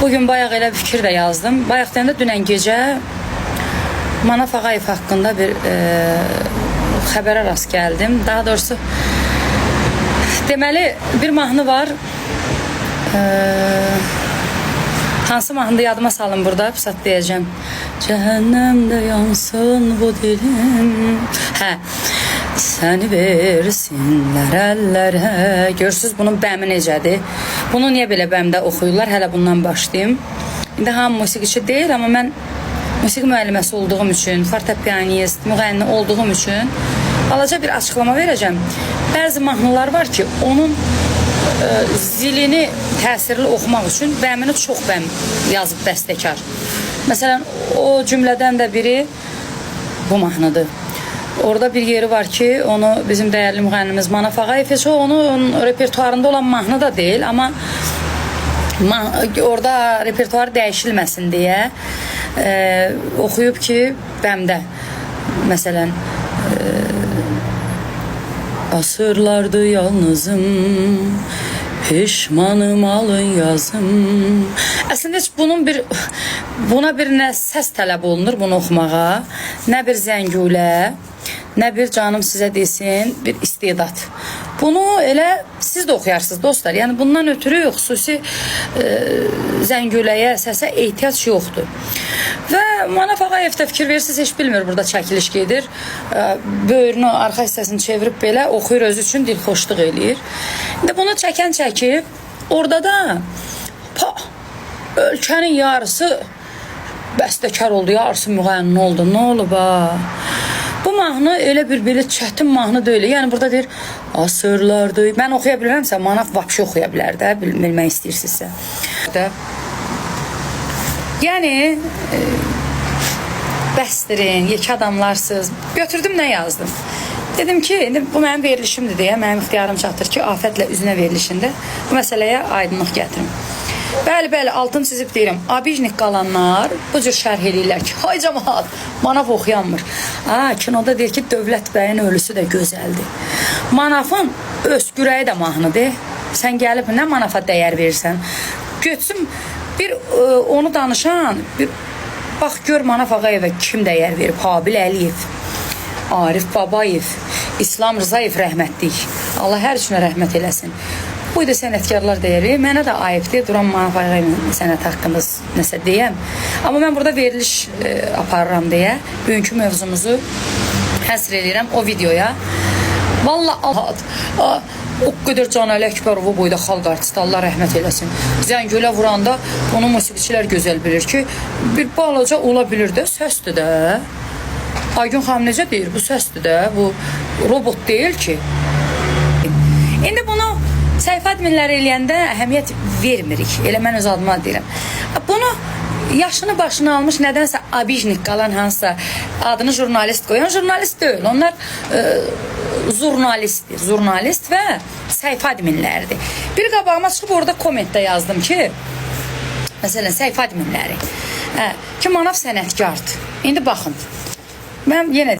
Bugün bayaq elə fikir də yazdım. Bayaqdan da dünən gecə Manaf Ağayev haqqında bir xəbərə rast gəldim. Daha doğrusu deməli bir mahnı var. Hansı mahnıda yadıma salın burada, pis deyəcəm. Cəhənnəmdə yansın bu dilim. Hə. Səni versinlər əllərə. Görürsünüz bunun bəmi necədir? Bunu niyə belə bəmdə oxuyurlar? Hələ bundan başlayayım. İndi hamı musiqiçi deyil, amma mən musiqi müəlliməsi olduğum üçün, fortepianist, müğənni olduğum üçün balaca bir açıqlama verəcəm. Bəzi mahnılar var ki, onun zilini təsirli oxumaq üçün bəmini çox bəm yazıb bəstəkar. Məsələn, o cümlədən də biri bu mahnıdır. Orada bir yeri var ki, onu bizim dəyərli müğənnimiz Manaf Ağayev heç onun repertuarında olan mahnı da deyil, amma orada repertuarı dəyişilməsin deyə oxuyub ki, bəmdə məsələn asırlardı yalnızım, pişmanım alın yazım. Əslində heç buna bir nə səs tələb olunur bunu oxumağa, nə bir zəngülə, nə bir canım sizə desin, bir istedad. Bunu elə siz də oxuyarsınız dostlar. Yəni bundan ötürü xüsusi zəngüləyə, səsə ehtiyac yoxdur. Və Manaf Ağayev də fikir verirsiniz, heç bilmir burada çəkiliş gedir. Böyrünü, arxa hissəsini çevirib belə oxuyur, özü üçün dilxoşluq eləyir. İndi bunu çəkən çəkib, orada da ölkənin yarısı bəstəkar oldu, yarısı müğənni oldu. Nə olub ha? Bu mahnı elə bir belə çətin mahnı deyil. Yəni burada deyir, asırlardı. Mən oxuya bilirəmsə, Manaf vapşı oxuya bilər də, bilmək istəyirsinizsə. Yəni, bəsdirin, yekə adamlarsınız. Götürdüm, nə yazdım? Dedim ki, indi bu mənim verilişimdir deyə, mənim ixtiyarım çatır ki, afətlə üzünə verilişində bu məsələyə aydınlıq gətirim. Bəli, altın çizib deyirəm, abijnik qalanlar bu cür şərh eləyirlər ki, hay cəmaat, Manaf oxuyanmır. Kinoda deyir ki, Dövlət bəyin ölüsü də gözəldir. Manafın öskürəyi də mahnıdır. Sən gəlib nə Manafa dəyər verirsən? Götsün, bir onu danışan, bax gör Manaf Ağayevə kim dəyər verib? Habil Əliyev, Arif Babayev, İslam Rızayev rəhmətlik. Allah hər üçünə rəhmət eləsin. Bu da sənətkarlar deyəri. Mənə də ayıbdır, duran Manaf Ağayevin sənət haqqında nəsə deyəm. Amma mən burada veriliş aparıram deyə bugünkü mövzumuzu həsr edirəm o videoya. Vallahi o qədər Canəli Əkbərovu boyda xalq artisti, Allah rəhmət eləsin. Zəngülə vuranda onu musiqiçilər gözəl bilir ki, bir balaca ola bilir də, səsdir də. Aygün xanım necə deyir, bu səsdir də, bu robot deyil ki. İndi bunu səhifə adminləri eləyəndə əhəmiyyət vermirik. Elə mən öz adıma deyirəm. Bunu yaşını başına almış nədənsə abijnik qalan hansısa adını jurnalist qoyan jurnalist deyil. Onlar jurnalistdir. Jurnalist və səhifə adminləridir. Bir qabağıma çıxıb orada kommentdə yazdım ki, məsələn səhifə adminləri ki, Manaf sənətkardır. İndi baxın, mən yenə